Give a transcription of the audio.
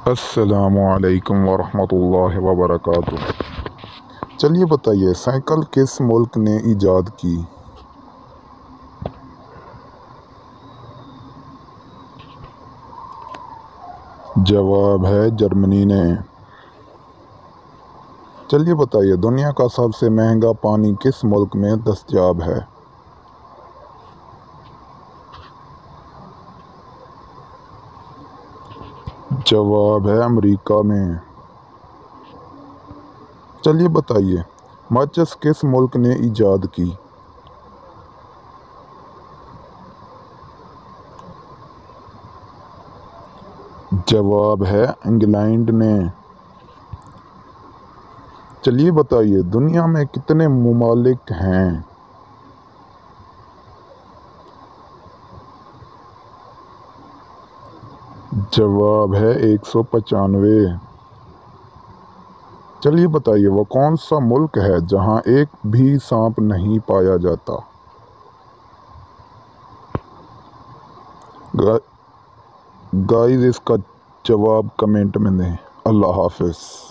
السلام علیکم ورحمۃ اللہ وبرکاتہ۔ چلیے بتائیے، سائیکل کس ملک نے ایجاد کی؟ جواب ہے جرمنی نے۔ چلیے بتائیے، دنیا کا سب سے مہنگا پانی کس ملک میں دستیاب ہے؟ جواب ہے امریکہ میں۔ چلیے بتائیے، ماچس کس ملک نے ایجاد کی؟ جواب ہے انگلینڈ نے۔ چلیے بتائیے، دنیا میں کتنے ممالک ہیں؟ جواب ہے 195۔ چلیے بتائیے، وہ کون سا ملک ہے جہاں ایک بھی سانپ نہیں پایا جاتا؟ گائز اس کا جواب کمنٹ میں دیں۔ اللہ حافظ۔